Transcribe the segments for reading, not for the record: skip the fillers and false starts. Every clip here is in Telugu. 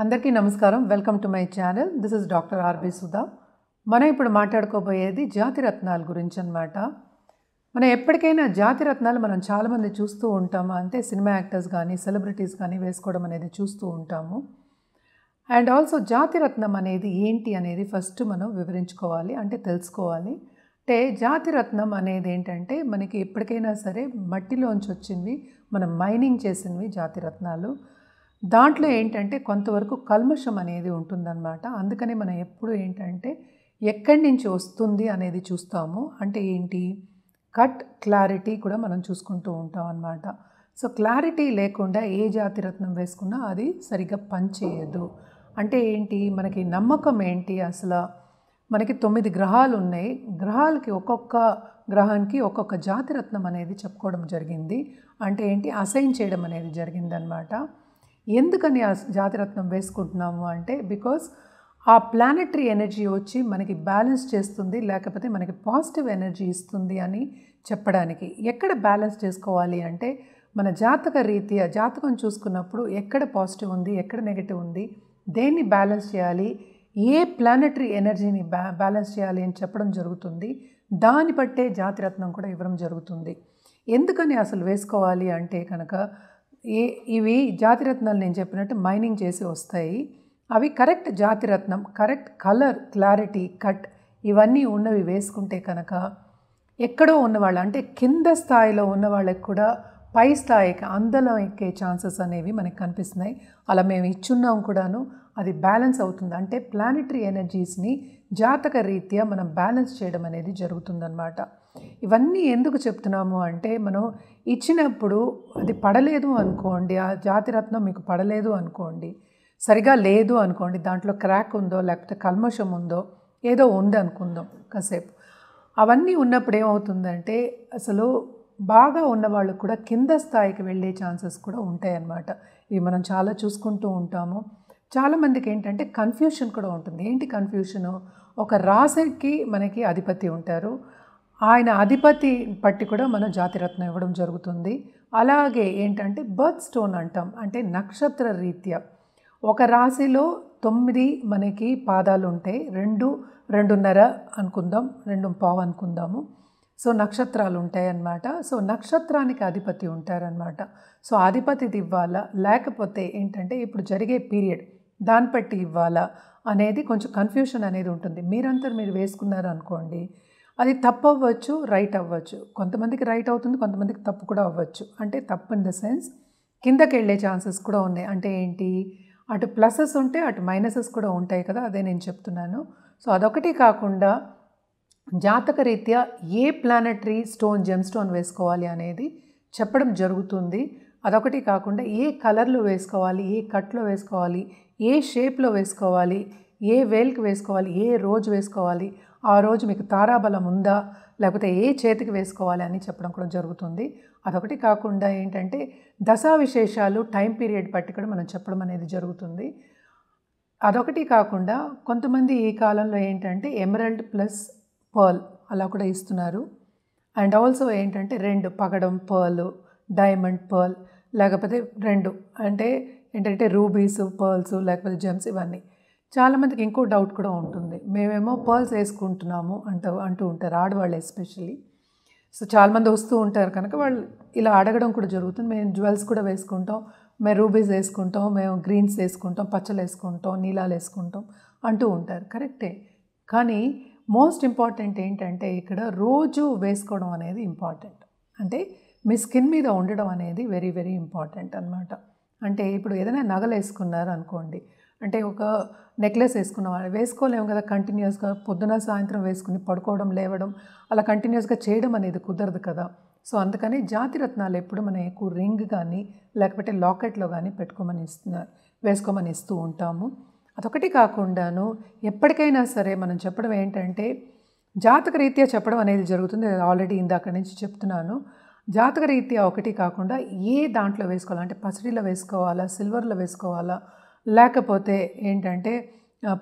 అందరికీ నమస్కారం. Welcome to my channel. This is doctor R B Sudha. మనం ఇప్పుడు మాట్లాడుకోబోయేది జాతిరత్నాల గురించి అన్నమాట. మనం ఎప్పటికైనా జాతిరత్నాలు మనం చాలామంది చూస్తూ ఉంటాము. అంటే సినిమా యాక్టర్స్ కానీ సెలబ్రిటీస్ కానీ వేసుకోవడం అనేది చూస్తూ ఉంటాము. అండ్ ఆల్సో జాతిరత్నం అనేది ఏంటి అనేది ఫస్ట్ మనం వివరించుకోవాలి, అంటే తెలుసుకోవాలి. అంటే జాతిరత్నం అనేది ఏంటంటే మనకి ఎప్పటికైనా సరే మట్టిలోంచి వచ్చినవి, మనం మైనింగ్ చేసినవి జాతిరత్నాలు. దాంట్లో ఏంటంటే కొంతవరకు కల్మషం అనేది ఉంటుందన్నమాట. అందుకని మనం ఎప్పుడు ఏంటంటే ఎక్కడి నుంచి వస్తుంది అనేది చూస్తాము. అంటే ఏంటి, కట్, క్లారిటీ కూడా మనం చూసుకుంటూ ఉంటాం అన్నమాట. సో క్లారిటీ లేకుండా ఏ జాతిరత్నం వేసుకున్నా అది సరిగ్గా పనిచేయదు. అంటే ఏంటి, మనకి నమ్మకం ఏంటి, అసలు మనకి 9 గ్రహాలు ఉన్నాయి. గ్రహాలకి ఒక్కొక్క గ్రహానికి ఒక్కొక్క జాతిరత్నం అనేది చెప్పుకోవడం జరిగింది. అంటే ఏంటి, అసైన్ చేయడం అనేది జరిగిందనమాట. ఎందుకని ఆ జాతిరత్నం వేసుకుంటున్నాము అంటే, బికాస్ ఆ ప్లానెటరీ ఎనర్జీ వచ్చి మనకి బ్యాలెన్స్ చేస్తుంది, లేకపోతే మనకి పాజిటివ్ ఎనర్జీ ఇస్తుంది అని చెప్పడానికి. ఎక్కడ బ్యాలెన్స్ చేసుకోవాలి అంటే, మన జాతక రీత్యా జాతకం చూసుకున్నప్పుడు ఎక్కడ పాజిటివ్ ఉంది, ఎక్కడ నెగటివ్ ఉంది, దేన్ని బ్యాలెన్స్ చేయాలి, ఏ ప్లానెటరీ ఎనర్జీని బ్యాలెన్స్ చేయాలి అని చెప్పడం జరుగుతుంది. దాన్ని బట్టే జాతిరత్నం కూడా ఇవ్వడం జరుగుతుంది. ఎందుకని అసలు వేసుకోవాలి అంటే కనుక, ఇవి జాతిరత్నాలు నేను చెప్పినట్టు మైనింగ్ చేసి వస్తాయి. అవి కరెక్ట్ జాతిరత్నం, కరెక్ట్ కలర్, క్లారిటీ, కట్ ఇవన్నీ ఉన్నవి వేసుకుంటే కనుక ఎక్కడో ఉన్నవాళ్ళు, అంటే కింద స్థాయిలో ఉన్న వాళ్ళకి కూడా పై స్థాయికి అందలం ఎక్కే ఛాన్సెస్ అనేవి మనకి కనిపిస్తున్నాయి. అలా మేము ఇచ్చున్నాం కూడాను. అది బ్యాలెన్స్ అవుతుంది. అంటే ప్లానెటరీ ఎనర్జీస్ని జాతక రీత్యా మనం బ్యాలెన్స్ చేయడం అనేది జరుగుతుందన్నమాట. ఇవన్నీ ఎందుకు చెప్తున్నాము అంటే, మనం ఇచ్చినప్పుడు అది పడలేదు అనుకోండి, ఆ జాతిరత్నం మీకు పడలేదు అనుకోండి, సరిగా లేదు అనుకోండి, దాంట్లో క్రాక్ ఉందో లేకపోతే కల్మషం ఉందో ఏదో ఉంది అనుకుందాం కాసేపు. అవన్నీ ఉన్నప్పుడు ఏమవుతుందంటే, అసలు బాగా ఉన్నవాళ్ళు కూడా కింద స్థాయికి వెళ్ళే ఛాన్సెస్ కూడా ఉంటాయన్నమాట. ఇవి మనం చాలా చూసుకుంటూ ఉంటాము. చాలామందికి ఏంటంటే కన్ఫ్యూషన్ కూడా ఉంటుంది. ఏంటి కన్ఫ్యూషను, ఒక రాశికి మనకి అధిపతి ఉంటారు. ఆయన అధిపతి పట్టి కూడా మనం జాతిరత్నం ఇవ్వడం జరుగుతుంది. అలాగే ఏంటంటే బర్త్ స్టోన్ అంటాం, అంటే నక్షత్ర రీత్యా ఒక రాశిలో 9 మనకి పాదాలు ఉంటాయి. 2.5 అనుకుందాం, 2.25 అనుకుందాము. సో నక్షత్రాలు ఉంటాయి అన్నమాట. సో నక్షత్రానికి అధిపతి ఉంటారనమాట. సో అధిపతిది ఇవ్వాలా, లేకపోతే ఏంటంటే ఇప్పుడు జరిగే పీరియడ్ దాన్ని బట్టి ఇవ్వాలా అనేది కొంచెం కన్ఫ్యూషన్ అనేది ఉంటుంది. మీరంతా మీరు వేసుకున్నారు అనుకోండి, అది తప్పు అవ్వచ్చు, రైట్ అవ్వచ్చు. కొంతమందికి రైట్ అవుతుంది, కొంతమందికి తప్పు కూడా అవ్వచ్చు. అంటే తప్పు ఇన్ ద సెన్స్ కిందకి వెళ్ళే ఛాన్సెస్ కూడా ఉన్నాయి. అంటే ఏంటి, అటు ప్లసెస్ ఉంటే అటు మైనసెస్ కూడా ఉంటాయి కదా, అదే నేను చెప్తున్నాను. సో అదొకటి కాకుండా జాతక రీత్యా ఏ ప్లానెటరీ స్టోన్, జెమ్ స్టోన్ వేసుకోవాలి అనేది చెప్పడం జరుగుతుంది. అదొకటి కాకుండా ఏ కలర్లో వేసుకోవాలి, ఏ కట్లో వేసుకోవాలి, ఏ షేప్లో వేసుకోవాలి, ఏ వేల్కి వేసుకోవాలి, ఏ రోజు వేసుకోవాలి, ఆ రోజు మీకు తారాబలం ఉందా, లేకపోతే ఏ చేతికి వేసుకోవాలి అని చెప్పడం కూడా జరుగుతుంది. అదొకటి కాకుండా ఏంటంటే దశా విశేషాలు, టైం పీరియడ్ బట్టి కూడా మనం చెప్పడం అనేది జరుగుతుంది. అదొకటి కాకుండా కొంతమంది ఈ కాలంలో ఏంటంటే ఎమరల్డ్ ప్లస్ పర్ల్ అలా కూడా ఇస్తున్నారు. అండ్ ఆల్సో ఏంటంటే 2 పగడం పర్ల్, డైమండ్ పర్ల్, లేకపోతే 2 అంటే ఏంటంటే రూబీస్, పర్ల్స్, లేకపోతే జెమ్స్, ఇవన్నీ. చాలామందికి ఇంకో డౌట్ కూడా ఉంటుంది, మేమేమో పర్ల్స్ వేసుకుంటున్నాము అంటూ ఉంటారు, ఆడవాళ్ళు ఎస్పెషల్లీ. సో చాలామంది వస్తూ ఉంటారు కనుక వాళ్ళు ఇలా అడగడం కూడా జరుగుతుంది. మేము జ్యువెల్స్ కూడా వేసుకుంటాం, మేము రూబీస్ వేసుకుంటాం, మేము గ్రీన్స్ వేసుకుంటాం, పచ్చలు వేసుకుంటాం, నీలాలు వేసుకుంటాం అంటూ ఉంటారు. కరెక్టే, కానీ మోస్ట్ ఇంపార్టెంట్ ఏంటంటే ఇక్కడ రోజు వేసుకోవడం అనేది ఇంపార్టెంట్. అంటే మీ స్కిన్ మీద ఉండడం అనేది వెరీ వెరీ ఇంపార్టెంట్ అన్నమాట. అంటే ఇప్పుడు ఏదైనా నగలు వేసుకున్నారు అనుకోండి, అంటే ఒక నెక్లెస్ వేసుకున్న వాళ్ళు వేసుకోలేము కదా కంటిన్యూస్గా, పొద్దున సాయంత్రం వేసుకుని పడుకోవడం, లేవడం అలా కంటిన్యూస్గా చేయడం అనేది కుదరదు కదా. సో అందుకని జాతిరత్నాలు ఎప్పుడు మనం ఎక్కువ రింగ్ కానీ లేకపోతే లాకెట్లో కానీ వేసుకోమని ఇస్తూ ఉంటాము. అదొకటి కాకుండాను ఎప్పటికైనా సరే మనం చెప్పడం ఏంటంటే, జాతక రీత్యా చెప్పడం అనేది జరుగుతుంది. ఆల్రెడీ ఇందాక నుంచి చెప్తున్నాను. జాతక రీత్యా ఒకటి కాకుండా ఏ దాంట్లో వేసుకోవాలా, అంటే పసిడిలో వేసుకోవాలా, సిల్వర్లో వేసుకోవాలా, లేకపోతే ఏంటంటే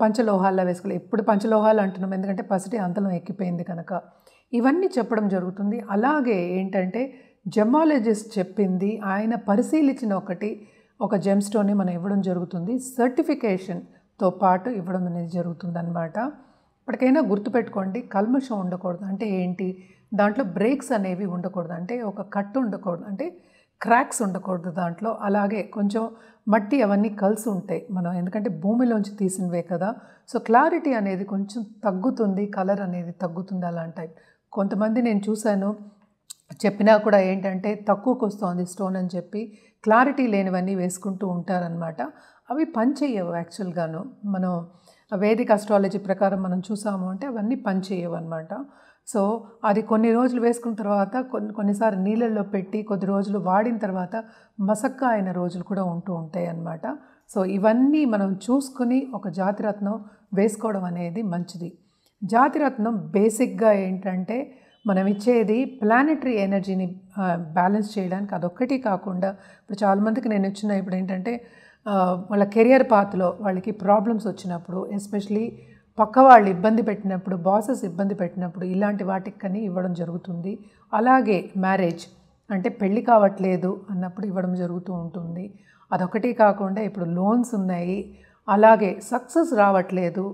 పంచలోహాల్లో వేసుకోవాలి. ఎప్పుడు పంచలోహాలు అంటున్నాం, ఎందుకంటే పసిడి అంతలో ఎక్కిపోయింది కనుక. ఇవన్నీ చెప్పడం జరుగుతుంది. అలాగే ఏంటంటే జెమాలజిస్ట్ చెప్పింది, ఆయన పరిశీలించిన ఒకటి ఒక జెమ్ స్టోన్ని మనం ఇవ్వడం జరుగుతుంది. సర్టిఫికేషన్తో పాటు ఇవ్వడం అనేది జరుగుతుందన్నమాట. ఇప్పటికైనా గుర్తుపెట్టుకోండి, కల్మషం ఉండకూడదు. అంటే ఏంటి, దాంట్లో బ్రేక్స్ అనేవి ఉండకూడదు. అంటే ఒక కట్టు ఉండకూడదు, అంటే క్రాక్స్ ఉండకూడదు దాంట్లో. అలాగే కొంచెం మట్టి అవన్నీ కలిసి ఉంటాయి మనం, ఎందుకంటే భూమిలోంచి తీసినవే కదా. సో క్లారిటీ అనేది కొంచెం తగ్గుతుంది, కలర్ అనేది తగ్గుతుంది అలాంటి. కొంతమంది నేను చూశాను, చెప్పినా కూడా ఏంటంటే తక్కువకు వస్తుంది స్టోన్ అని చెప్పి క్లారిటీ లేనివన్నీ వేసుకుంటూ ఉంటారనమాట. అవి పనిచేయవు యాక్చువల్గాను. మనం వేదిక అస్ట్రాలజీ ప్రకారం మనం చూసాము అంటే అవన్నీ పనిచేయవు అనమాట. సో అది కొన్ని రోజులు వేసుకున్న తర్వాత కొన్నిసార్లు నీళ్ళల్లో పెట్టి కొద్ది రోజులు వాడిన తర్వాత మసక్కా అయిన రోజులు కూడా ఉంటూ ఉంటాయి అన్నమాట. సో ఇవన్నీ మనం చూసుకుని ఒక జాతిరత్నం వేసుకోవడం అనేది మంచిది. జాతిరత్నం బేసిక్గా ఏంటంటే మనం ఇచ్చేది ప్లానెటరీ ఎనర్జీని బ్యాలెన్స్ చేయడానికి. అదొక్కటి కాకుండా ఇప్పుడు చాలామందికి నేను ఇప్పుడు ఏంటంటే వాళ్ళ కెరియర్ పాత్లో వాళ్ళకి ప్రాబ్లమ్స్ వచ్చినప్పుడు, ఎస్పెషలీ పక్క వాళ్ళు ఇబ్బంది పెట్టినప్పుడు, బాసెస్ ఇబ్బంది పెట్టినప్పుడు ఇలాంటి వాటికి కానీ ఇవ్వడం జరుగుతుంది. అలాగే మ్యారేజ్ అంటే పెళ్ళి కావట్లేదు అన్నప్పుడు ఇవ్వడం జరుగుతూ ఉంటుంది. అదొకటి కాకుండా ఇప్పుడు లోన్స్ ఉన్నాయి, అలాగే సక్సెస్ రావట్లేదు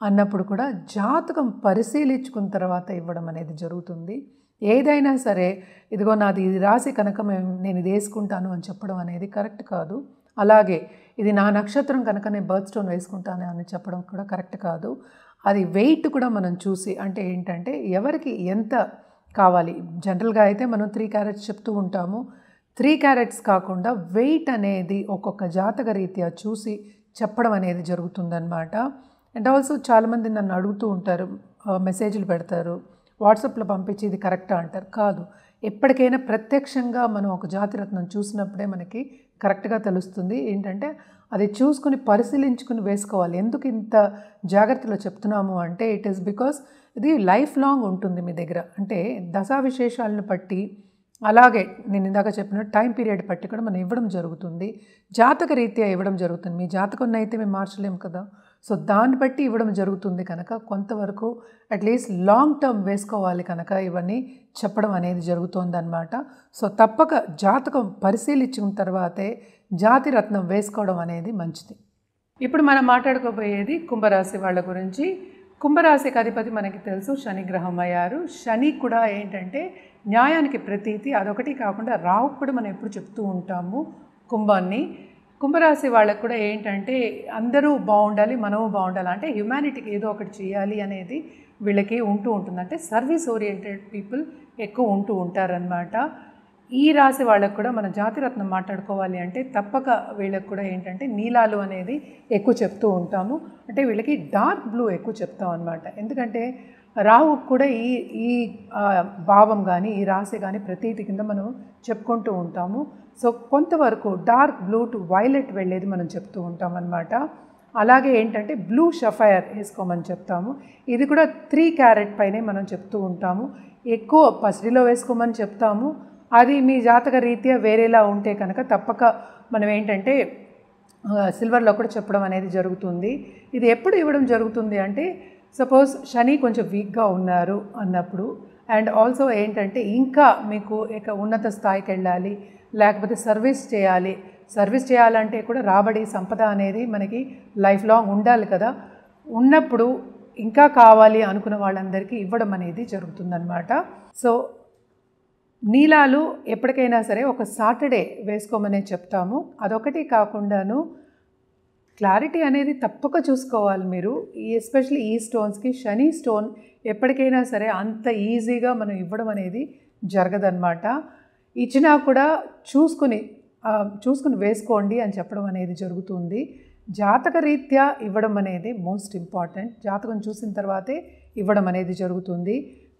అన్నప్పుడు కూడా జాతకం పరిశీలించుకున్న తర్వాత ఇవ్వడం అనేది జరుగుతుంది. ఏదైనా సరే ఇదిగో నాది ఇది రాసి కనుక నేను ఇది వేసుకుంటాను అని చెప్పడం అనేది కరెక్ట్ కాదు. అలాగే ఇది నా నక్షత్రం కనుక నేను బర్త్ స్టోన్ వేసుకుంటాను అని చెప్పడం కూడా కరెక్ట్ కాదు. అది వెయిట్ కూడా మనం చూసి, అంటే ఏంటంటే ఎవరికి ఎంత కావాలి. జనరల్గా అయితే మనం 3 క్యారెట్స్ చెప్తూ ఉంటాము. 3 క్యారెట్స్ కాకుండా వెయిట్ అనేది ఒక్కొక్క జాతక రీత్యా చూసి చెప్పడం అనేది జరుగుతుందన్నమాట. అండ్ ఆల్సో చాలామంది నన్ను అడుగుతూ ఉంటారు, మెసేజ్లు పెడతారు, వాట్సాప్లో పంపించి ఇది కరెక్టా అంటారు. కాదు, ఎప్పటికైనా ప్రత్యక్షంగా మనం ఒక జాతిరత్నం చూసినప్పుడే మనకి కరెక్ట్గా తెలుస్తుంది. ఏంటంటే అది చూసుకుని పరిశీలించుకుని వేసుకోవాలి. ఎందుకు ఇంత జాగ్రత్తలో చెప్తున్నాము అంటే ఇట్ ఈస్ బికాస్ ఇది లైఫ్ లాంగ్ ఉంటుంది మీ దగ్గర. అంటే దశా విశేషాలను బట్టి, అలాగే నేను ఇందాక చెప్పిన టైం పీరియడ్ బట్టి కూడా మనం ఇవ్వడం జరుగుతుంది. జాతక రీత్యా ఇవ్వడం జరుగుతుంది. మీ జాతకం అయితే మేము మార్చలేము కదా. సో దాన్ని బట్టి ఇవ్వడం జరుగుతుంది కనుక కొంతవరకు అట్లీస్ట్ లాంగ్ టర్మ్ వేసుకోవాలి కనుక ఇవన్నీ చెప్పడం అనేది జరుగుతుందన్నమాట. సో తప్పక జాతకం పరిశీలించిన తర్వాతే జాతిరత్నం వేసుకోవడం అనేది మంచిది. ఇప్పుడు మనం మాట్లాడుకోబోయేది కుంభరాశి వాళ్ళ గురించి. కుంభరాశికి అధిపతి మనకి తెలుసు శని గ్రహం అయ్యారు. శని కూడా ఏంటంటే న్యాయానికి ప్రతీతి. అదొకటి కాకుండా రాహు కూడా మనం ఎప్పుడు చెప్తూ ఉంటాము కుంభాన్ని. కుంభరాశి వాళ్ళకు కూడా ఏంటంటే అందరూ బాగుండాలి, మనము బాగుండాలి, అంటే హ్యుమానిటీకి ఏదో ఒకటి చేయాలి అనేది వీళ్ళకి ఉంటూ ఉంటుంది. అంటే సర్వీస్ ఓరియంటెడ్ పీపుల్ ఎక్కువ ఉంటూ ఉంటారనమాట. ఈ రాశి వాళ్ళకు కూడా మన జాతిరత్నం మాట్లాడుకోవాలి అంటే తప్పక వీళ్ళకి కూడా ఏంటంటే నీలాలు అనేది ఎక్కువ చెప్తూ ఉంటాము. అంటే వీళ్ళకి డార్క్ బ్లూ ఎక్కువ చెప్తాం అనమాట. ఎందుకంటే రాహు కూడా ఈ భావం కానీ ఈ రాశి కానీ ప్రతీతి కింద మనం చెప్పుకుంటూ ఉంటాము. సో కొంతవరకు డార్క్ బ్లూ టు వైలెట్ వెళ్ళేది మనం చెప్తూ ఉంటాం అన్నమాట. అలాగే ఏంటంటే బ్లూ షఫైర్ వేసుకోమని చెప్తాము. ఇది కూడా 3 క్యారెట్ పైనే మనం చెప్తూ ఉంటాము. ఎక్కువ పసిడిలో వేసుకోమని చెప్తాము. అది మీ జాతక రీత్యా వేరేలా ఉంటే కనుక తప్పక మనం ఏంటంటే సిల్వర్లో కూడా చెప్పడం అనేది జరుగుతుంది. ఇది ఎప్పుడు ఇవ్వడం జరుగుతుంది అంటే సపోజ్ శని కొంచెం వీక్గా ఉన్నారు అన్నప్పుడు, అండ్ ఆల్సో ఏంటంటే ఇంకా మీకు ఇక ఉన్నత స్థాయికి వెళ్ళాలి, లేకపోతే సర్వీస్ చేయాలంటే కూడా రాబడి సంపద అనేది మనకి లైఫ్ లాంగ్ ఉండాలి కదా. ఉన్నప్పుడు ఇంకా కావాలి అనుకున్న వాళ్ళందరికీ ఇవ్వడం అనేది జరుగుతుందన్నమాట. సో నీలాలు ఎప్పటికైనా సరే ఒక సాటర్డే వేసుకోమనే చెప్తాము. అదొకటి కాకుండాను క్లారిటీ అనేది తప్పక చూసుకోవాలి మీరు. ఎస్పెషల్లీ ఈ స్టోన్స్కి శని స్టోన్ ఎప్పటికైనా సరే అంత ఈజీగా మనం ఇవ్వడం అనేది జరగదన్నమాట. ఇచ్చినా కూడా చూసుకుని వేసుకోండి అని చెప్పడం అనేది జరుగుతుంది. జాతక రీత్యా ఇవ్వడం అనేది మోస్ట్ ఇంపార్టెంట్. జాతకం చూసిన తర్వాతే ఇవ్వడం అనేది జరుగుతుంది.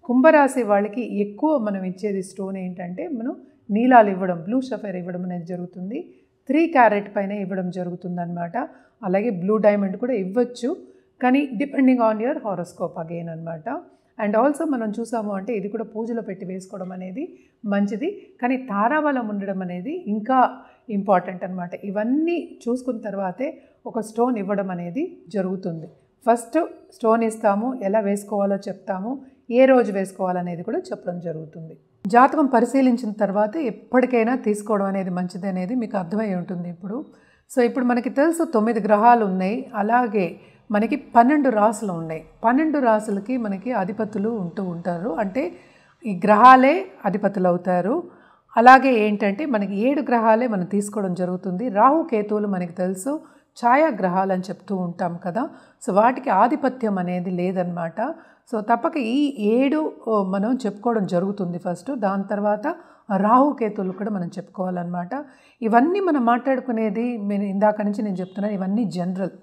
కుంభరాశి వాళ్ళకి ఎక్కువ మనం ఇచ్చేది స్టోన్ ఏంటంటే మనం నీలాలు ఇవ్వడం, బ్లూ షఫైర్ ఇవ్వడం అనేది జరుగుతుంది. 3 క్యారెట్ పైన ఇవ్వడం జరుగుతుందన్నమాట. అలాగే బ్లూ డైమండ్ కూడా ఇవ్వచ్చు, కానీ depending on your horoscope again అనమాట. అండ్ ఆల్సో మనం చూసాము అంటే ఇది కూడా పూజలో పెట్టి వేసుకోవడం అనేది మంచిది, కానీ తారాబలం ఉండడం అనేది ఇంకా ఇంపార్టెంట్ అనమాట. ఇవన్నీ చూసుకున్న తర్వాతే ఒక స్టోన్ ఇవ్వడం అనేది జరుగుతుంది. ఫస్ట్ స్టోన్ ఇస్తాము, ఎలా వేసుకోవాలో చెప్తాము, ఏ రోజు వేసుకోవాలనేది కూడా చెప్పడం జరుగుతుంది. జాతకం పరిశీలించిన తర్వాత ఎప్పటికైనా తీసుకోవడం అనేది మంచిది అనేది మీకు అర్థమై ఉంటుంది ఇప్పుడు. సో ఇప్పుడు మనకి తెలుసు 9 గ్రహాలు ఉన్నాయి, అలాగే మనకి 12 రాసులు ఉన్నాయి. 12 రాసులకి మనకి అధిపతులు ఉంటూ ఉంటారు, అంటే ఈ గ్రహాలే అధిపతులు అవుతారు. అలాగే ఏంటంటే మనకి 7 గ్రహాలే మనం తీసుకోవడం జరుగుతుంది. రాహు కేతువులు మనకి తెలుసు ఛాయాగ్రహాలు అని చెప్తూ ఉంటాం కదా, సో వాటికి ఆధిపత్యం అనేది లేదనమాట. సో తప్పక ఈ 7 మనం చెప్పుకోవడం జరుగుతుంది ఫస్ట్, దాని తర్వాత రాహుకేతువులు కూడా మనం చెప్పుకోవాలన్నమాట. ఇవన్నీ మనం మాట్లాడుకునేది నేను ఇందాక నుంచి నేను చెప్తున్నాను, ఇవన్నీ జనరల్.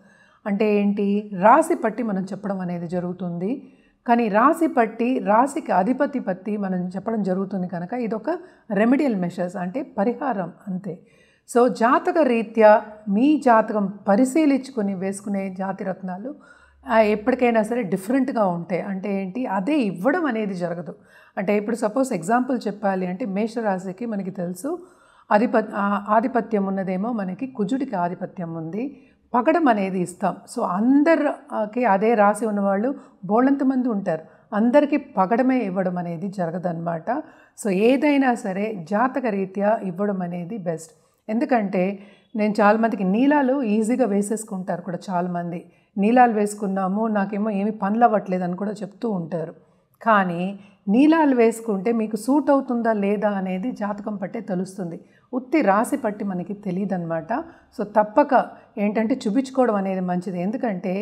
అంటే ఏంటి, రాశి పట్టి మనం చెప్పడం అనేది జరుగుతుంది. కానీ రాశి పట్టి రాశికి అధిపతి పట్టి మనం చెప్పడం జరుగుతుంది కనుక ఇదొక రెమెడియల్ మెషర్స్, అంటే పరిహారం అంతే. సో జాతక రీత్యా మీ జాతకం పరిశీలించుకొని వేసుకునే జాతిరత్నాలు ఎప్పటికైనా సరే డిఫరెంట్గా ఉంటాయి. అంటే ఏంటి, అదే ఇవ్వడం అనేది జరగదు. అంటే ఇప్పుడు సపోజ్ ఎగ్జాంపుల్ చెప్పాలి అంటే మేషరాశికి మనకి తెలుసు ఆధిపత్యం ఉన్నదేమో మనకి కుజుడికి ఆధిపత్యం ఉంది, పగడం అనేది ఇస్తాం. సో అందరికి అదే రాసి ఉన్నవాళ్ళు బోళ్ళంతమంది ఉంటారు, అందరికీ పగడమే ఇవ్వడం అనేది జరగదన్నమాట. సో ఏదైనా సరే జాతక రీత్యా ఇవ్వడం అనేది బెస్ట్. ఎందుకంటే నేను చాలామందికి నీలాలు ఈజీగా వేసేసుకుంటారు కూడా, చాలామంది నీలాలు వేసుకున్నాము నాకేమో ఏమి పనులు అవ్వట్లేదు అని కూడా చెప్తూ ఉంటారు. కానీ నీలాలు వేసుకుంటే మీకు సూట్ అవుతుందా లేదా అనేది జాతకం పట్టే తెలుస్తుంది, ఉత్తి రాసి పట్టి మనకి తెలియదన్నమాట. సో తప్పక ఏంటంటే చూపించుకోవడం అనేది మంచిది. ఎందుకంటే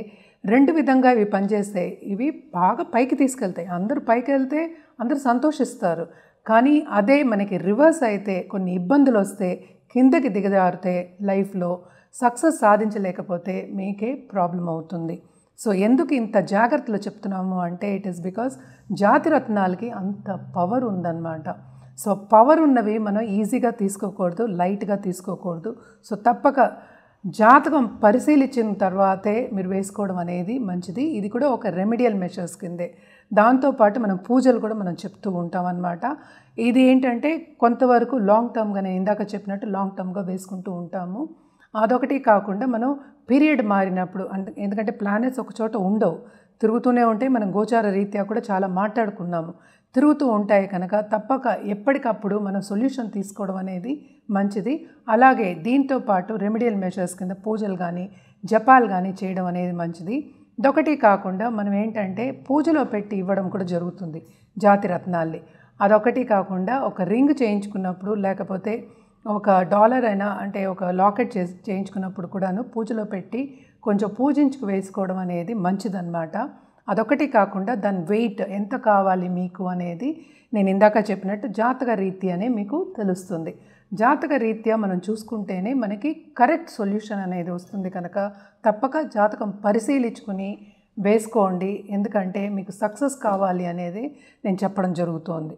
2 విధంగా ఇవి పనిచేస్తాయి. ఇవి బాగా పైకి తీసుకెళ్తాయి, అందరూ పైకి వెళ్తే అందరూ సంతోషిస్తారు. కానీ అదే మనకి రివర్స్ అయితే కొన్ని ఇబ్బందులు వస్తే కిందకి దిగజారితే లైఫ్లో సక్సెస్ సాధించలేకపోతే మీకే ప్రాబ్లం అవుతుంది. సో ఎందుకు ఇంత జాగ్రత్తలు చెప్తున్నాము అంటే ఇట్ ఈస్ బికాస్ జాతిరత్నాలకి అంత పవర్ ఉందన్నమాట. సో పవర్ ఉన్నవి మనం ఈజీగా తీసుకోకూడదు, లైట్గా తీసుకోకూడదు. సో తప్పక జాతకం పరిశీలించిన తర్వాతే మీరు వేసుకోవడం అనేది మంచిది. ఇది కూడా ఒక రెమెడియల్ మెషర్స్ కిందే. దాంతోపాటు మనం పూజలు కూడా మనం చెప్తూ ఉంటాం అన్నమాట. ఇది ఏంటంటే కొంతవరకు లాంగ్ టర్మ్గా, నేను ఇందాక చెప్పినట్టు లాంగ్ టర్మ్గా వేసుకుంటూ ఉంటాము. అదొకటి కాకుండా మనం పీరియడ్ మారినప్పుడు, ఎందుకంటే ప్లానెట్స్ ఒక చోట ఉండవు, తిరుగుతూనే ఉంటాయి. మనం గోచార రీత్యా కూడా చాలా మాట్లాడుకున్నాము, తిరుగుతూ ఉంటాయి కనుక తప్పక ఎప్పటికప్పుడు మనం సొల్యూషన్ తీసుకోవడం అనేది మంచిది. అలాగే దీంతో పాటు రెమెడియల్ మెషర్స్ కింద పూజలు కానీ జపాలు కానీ చేయడం అనేది మంచిది. ఇదొకటి కాకుండా మనం ఏంటంటే పూజలో పెట్టి ఇవ్వడం కూడా జరుగుతుంది జాతిరత్నాల్ని. అదొకటి కాకుండా ఒక రింగ్ చేయించుకున్నప్పుడు, లేకపోతే ఒక డాలర్ అయినా అంటే ఒక లాకెట్ చేయించుకున్నప్పుడు కూడాను పూజలో పెట్టి కొంచెం పూజించుకు వేసుకోవడం అనేది మంచిదన్నమాట. అదొకటి కాకుండా దాని వెయిట్ ఎంత కావాలి మీకు అనేది నేను ఇందాక చెప్పినట్టు జాతక రీత్యానే మీకు తెలుస్తుంది. జాతక రీత్యా మనం చూసుకుంటేనే మనకి కరెక్ట్ సొల్యూషన్ అనేది వస్తుంది కనుక తప్పక జాతకం పరిశీలించుకుని వేసుకోండి. ఎందుకంటే మీకు సక్సెస్ కావాలి అనేది నేను చెప్పడం జరుగుతోంది.